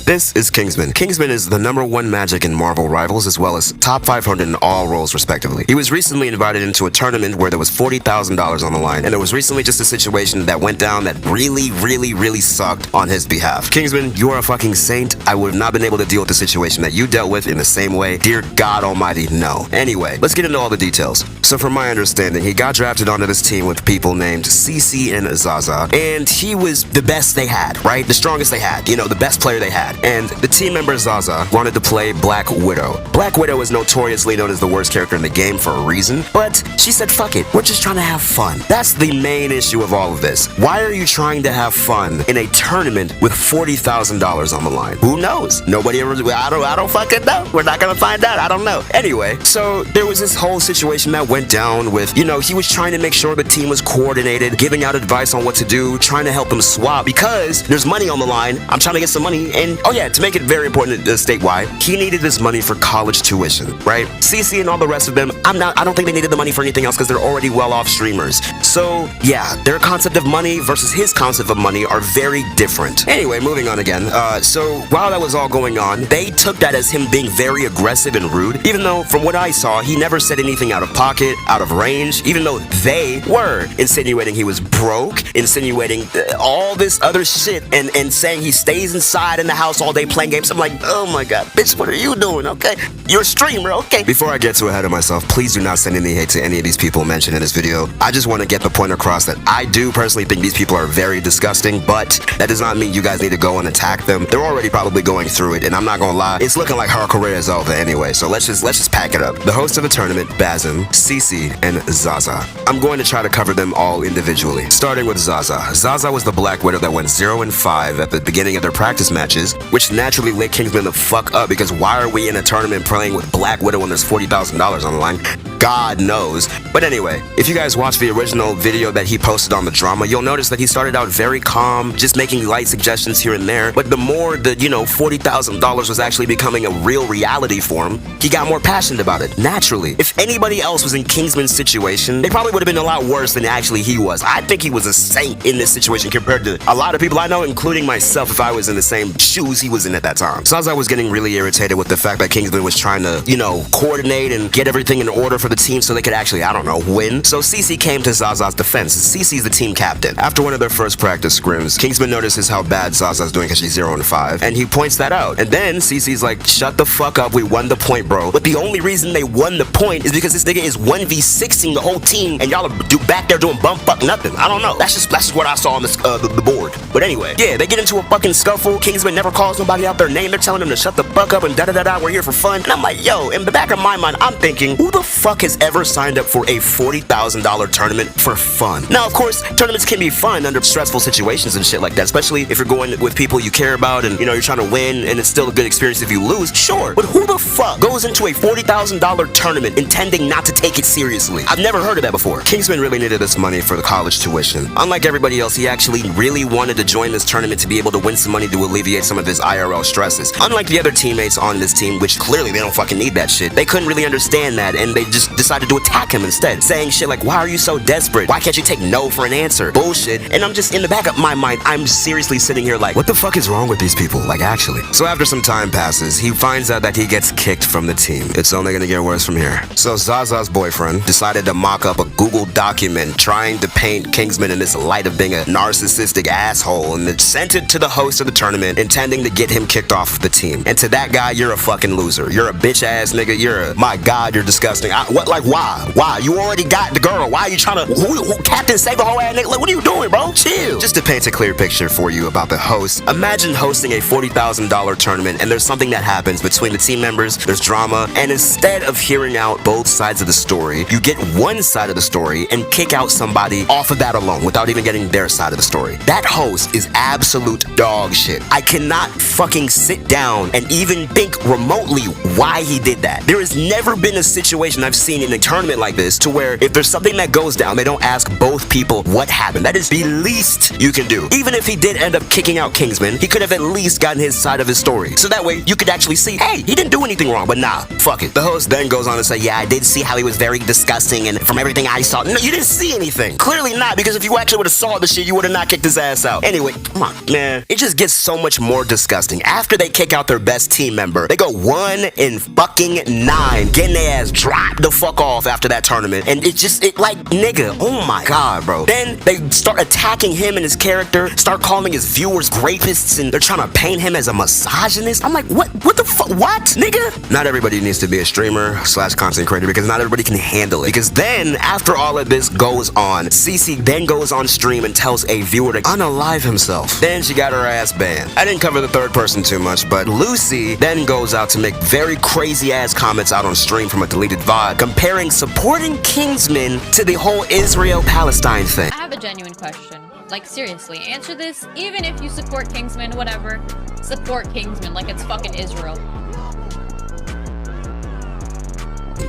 This is Kingsman. Kingsman is the #1 Magic and Marvel Rivals, as well as top 500 in all roles, respectively. He was recently invited into a tournament where there was $40,000 on the line, and there was recently just a situation that went down that really sucked on his behalf. Kingsman, you are a fucking saint. I would have not been able to deal with the situation that you dealt with in the same way. Dear God Almighty, no. Anyway, let's get into all the details. So from my understanding, he got drafted onto this team with people named CC and Zaza, and he was the best they had, right? The strongest they had, you know, the best player they had. And the team member Zaza wanted to play Black Widow. Black Widow is notoriously known as the worst character in the game for a reason, but she said, fuck it, we're just trying to have fun. That's the main issue of all of this. Why are you trying to have fun in a tournament with $40,000 on the line? Who knows? Nobody ever, I don't fucking know. We're not gonna find out, I don't know. Anyway, so there was this whole situation that went down with, you know, he was trying to make sure the team was coordinated, giving out advice on what to do, trying to help them swap because there's money on the line. I'm trying to get some money, and oh yeah, to make it very important to state why, he needed this money for college tuition, right? CC and all the rest of them, I don't think they needed the money for anything else because they're already well-off streamers. So yeah, their concept of money versus his concept of money are very different. Anyway, moving on again. So while that was all going on, they took that as him being very aggressive and rude, even though from what I saw, he never said anything out of pocket, out of range, even though they were insinuating he was broke, insinuating all this other shit, and saying he stays inside in the house all day playing games. I'm like, oh my god, bitch, what are you doing? Okay, you're a streamer, okay. Before I get too ahead of myself, please do not send any hate to any of these people mentioned in this video. I just want to get the point across that I do personally think these people are very disgusting, but that does not mean you guys need to go and attack them. They're already probably going through it, and I'm not gonna lie, it's looking like her career is over anyway, so let's just pack it up. The host of the tournament, Bazem, CC, and Zaza. I'm going to try to cover them all individually. Starting with Zaza. Zaza was the Black Widow that went 0-5 at the beginning of their practice matches, which naturally lit Kingsman the fuck up because why are we in a tournament playing with Black Widow when there's $40,000 on the line? God knows. But anyway, if you guys watch the original video that he posted on the drama, you'll notice that he started out very calm, just making light suggestions here and there, but the more the, you know, $40,000 was actually becoming a real reality for him, he got more passionate about it, naturally. If anybody else was in Kingsman's situation, they probably would have been a lot worse than actually he was. I think he was a saint in this situation compared to a lot of people I know, including myself, if I was in the same shoes he was in at that time. Zaza was getting really irritated with the fact that Kingsman was trying to, you know, coordinate and get everything in order for the team so they could actually, I don't know, win. So CC came to Zaza's defense. CC's the team captain. After one of their first practice scrims, Kingsman notices how bad Zaza's doing because she's 0-5, and he points that out. And then CC's like, shut the fuck up, we won the point, bro. But the only reason they won the point is because this nigga is 1v16 the whole team, and y'all are back there doing bump fuck nothing. I don't know. That's just what I saw on the board. But anyway, yeah, they get into a fucking scuffle. Kingsman never calls nobody out their name. They're telling him to shut the fuck up and da-da-da-da, we're here for fun. And I'm like, yo, in the back of my mind, I'm thinking, who the fuck has ever signed up for a $40,000 tournament for fun? Now, of course, tournaments can be fun under stressful situations and shit like that, especially if you're going with people you care about and, you know, you're trying to win and it's still a good experience if you lose, sure. But who the fuck goes into a $40,000 tournament intending not to take it seriously? I've never heard of that before. Kingsman really needed this money for the college tuition. Unlike everybody else, he actually really wanted to join this tournament to be able to win some money to alleviate some of his IRL stresses. Unlike the other teammates on this team, which clearly they don't fucking need that shit, they couldn't really understand that and they just decided to attack him instead, saying shit like, why are you so desperate? Why can't you take no for an answer? Bullshit. And I'm just, in the back of my mind, I'm seriously sitting here like, what the fuck is wrong with these people? Like, actually. So after some time passes, he finds out that he gets kicked from the team. It's only gonna get worse from here. So Zaza's boyfriend decided to mock up a Google document trying to paint Kingsman in this light of being a narcissistic asshole, and then sent it to the host of the tournament, intending to get him kicked off the team. And to that guy, you're a fucking loser. You're a bitch ass nigga. My god, you're disgusting. Why? You already got the girl. Why are you trying to, who Captain Save a whole ass nigga? Like, what are you doing, bro? Chill. Just to paint a clear picture for you about the host, imagine hosting a $40,000 tournament and there's something that happens between the team members, there's drama, and instead of hearing out both sides of the story, you get one side of the story and kick out somebody off of that alone without even getting their side of the story. That host is absolute dog shit. I cannot fucking sit down and even think remotely why he did that. There has never been a situation I've seen in a tournament like this to where if there's something that goes down, they don't ask both people what happened. That is the least you can do. Even if he did end up kicking out Kingsman, he could have at least gotten his side of his story. So that way you could actually see, hey, he didn't do anything wrong, but nah, fuck it. The host then goes on to say, yeah, I did see how he was very disgusting, and from everything I saw, no, you didn't see anything. Clearly not, because if you actually would have saw the shit, you would have not kicked his ass out. Anyway, come on, man. It just gets so much more disgusting. After they kick out their best team member, they go 1-9, getting their ass dropped the fuck off after that tournament. And it like, nigga, oh my god, bro. Then they start attacking him and his character, start calling his viewers rapists, and they're trying to paint him as a misogynist. I'm like, what the fuck, what, nigga? Not everybody needs to be a streamer / content creator, because not everybody can handle it. Because then, after all of this goes on, Cece then goes on stream and tells a viewer to unalive himself. Then she got her ass banned. I didn't cover the third person too much, but Lucy then goes out to make very crazy ass comments out on stream from a deleted VOD, comparing supporting Kingsman to the whole Israel-Palestine thing. I have a genuine question. Like, seriously, answer this. Even if you support Kingsman, whatever, support Kingsman like it's fucking Israel.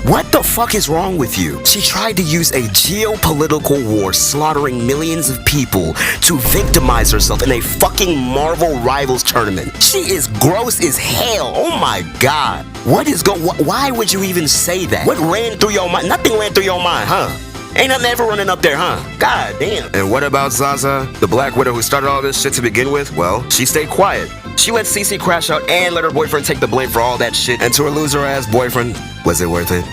What the fuck is wrong with you? She tried to use a geopolitical war slaughtering millions of people to victimize herself in a fucking Marvel Rivals tournament. She is gross as hell. Oh my god. Why would you even say that? What ran through your mind? Nothing ran through your mind, huh? Ain't nothing ever running up there, huh? God damn. And what about Zaza, the Black Widow who started all this shit to begin with? Well, she stayed quiet. She let Cece crash out and let her boyfriend take the blame for all that shit. And to her loser-ass boyfriend, was it worth it?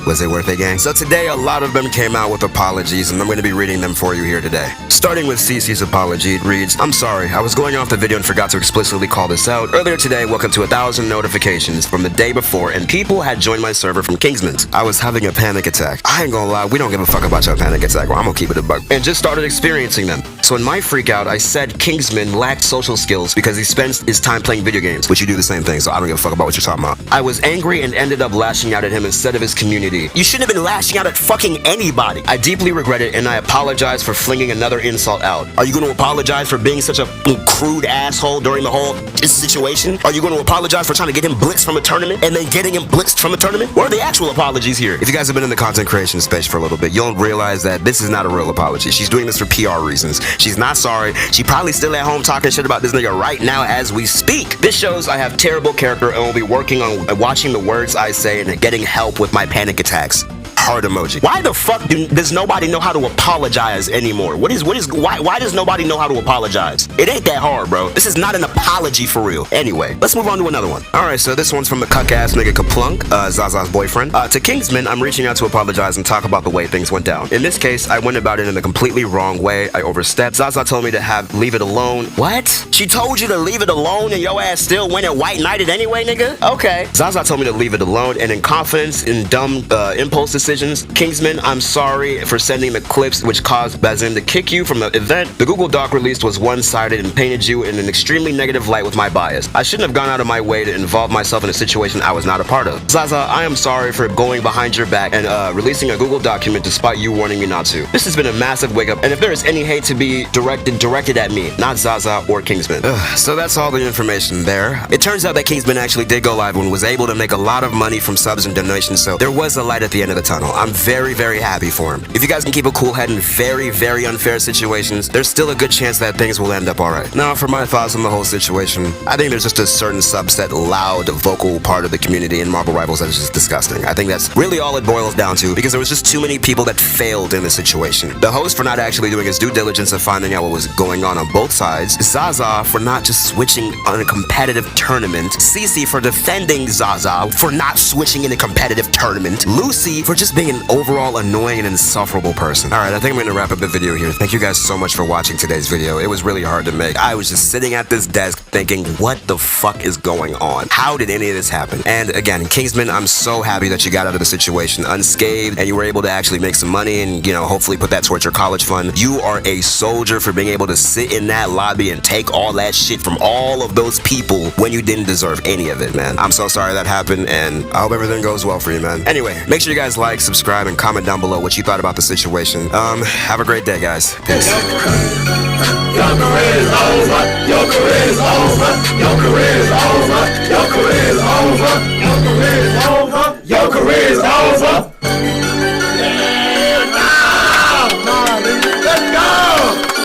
Was it worth it, gang? So today, a lot of them came out with apologies, and I'm going to be reading them for you here today. Starting with Cece's apology, it reads, "I'm sorry, I was going off the video and forgot to explicitly call this out. Earlier today, woke up to 1,000 notifications from the day before, and people had joined my server from Kingsman's. I was having a panic attack. I ain't gonna lie, we don't give a fuck about your panic attack, well, I'm gonna keep it a buck. And just started experiencing them. So in my freak out, I said Kingsman lacked social skills because he spends his time playing video games, which you do the same thing, so I don't give a fuck about what you're talking about. I was angry and ended up lashing out at him instead of his community. You shouldn't have been lashing out at fucking anybody. I deeply regret it, and I apologize for flinging another insult out. Are you going to apologize for being such a crude asshole during the whole situation? Are you going to apologize for trying to get him blitzed from a tournament and then getting him blitzed from a tournament? What are the actual apologies here? If you guys have been in the content creation space for a little bit, you'll realize that this is not a real apology. She's doing this for PR reasons. She's not sorry. She probably still at home talking shit about this nigga right now as we speak. This shows I have terrible character and will be working on watching the words I say and getting help with my panic attacks. Heart emoji. Why the fuck does nobody know how to apologize anymore? Why does nobody know how to apologize? It ain't that hard, bro. This is not an apology for real. Anyway, let's move on to another one. Alright, so this one's from the cuck-ass nigga Kaplunk, Zaza's boyfriend. To Kingsman, I'm reaching out to apologize and talk about the way things went down. In this case, I went about it in a completely wrong way. I overstepped. Zaza told me to leave it alone. What? She told you to leave it alone and your ass still went and white-knighted anyway, nigga? Okay. Zaza told me to leave it alone, and in confidence, in dumb impulse decisions, Kingsman, I'm sorry for sending the clips which caused Bazin to kick you from the event. The Google Doc released was one-sided and painted you in an extremely negative light with my bias. I shouldn't have gone out of my way to involve myself in a situation I was not a part of. Zaza, I am sorry for going behind your back and releasing a Google document despite you warning me not to. This has been a massive wake-up, and if there is any hate to be directed at me, not Zaza or Kingsman. So that's all the information there. It turns out that Kingsman actually did go live and was able to make a lot of money from subs and donations, so there was a light at the end of the tunnel. I'm very, very happy for him. If you guys can keep a cool head in very, very unfair situations, there's still a good chance that things will end up alright. Now, for my thoughts on the whole situation, I think there's just a certain subset, loud, vocal part of the community in Marvel Rivals that is just disgusting. I think that's really all it boils down to, because there was just too many people that failed in this situation. The host for not actually doing his due diligence of finding out what was going on both sides, Zaza for not just switching on a competitive tournament, Cece for defending Zaza for not switching in a competitive tournament, Lucy for just being an overall annoying and insufferable person. Alright, I think I'm going to wrap up the video here. Thank you guys so much for watching today's video. It was really hard to make. I was just sitting at this desk thinking, what the fuck is going on? How did any of this happen? And again, Kingsman, I'm so happy that you got out of the situation unscathed and you were able to actually make some money and, you know, hopefully put that towards your college fund. You are a soldier for being able to sit in that lobby and take all that shit from all of those people when you didn't deserve any of it, man. I'm so sorry that happened, and I hope everything goes well for you, man. Anyway, make sure you guys like, subscribe, and comment down below what you thought about the situation. Have a great day, guys. Peace. Your career is over. Your career is over. Your career is over.